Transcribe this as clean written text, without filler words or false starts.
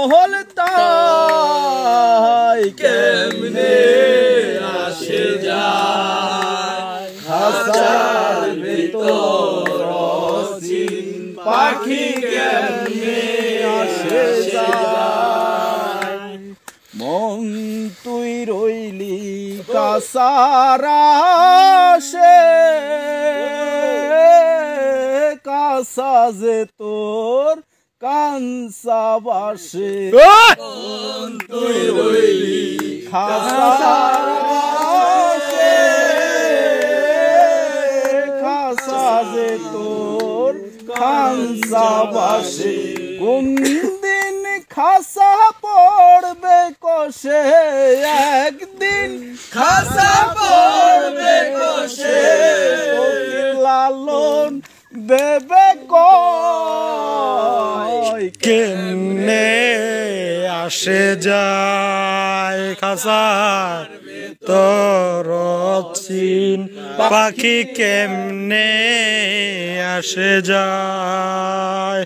মহল তাই কেমনে আসে যায় খাঁচার ভিতর অচিন পাখি কেমনে আসে যায় মন তুই রইলি কাসারা কাঁসা যে তোর কাঞ্চা বাসে তুই রইলি কাঁসা যে তোর কাঞ্চা বাসে কোন দিন খাসা পড়বে কষে একদিন খাসা পড়বে কষে লালন দেবে কয় কেমনে আসে যায় খাসার তোর অচিন পাখি কেমনে আসে যায়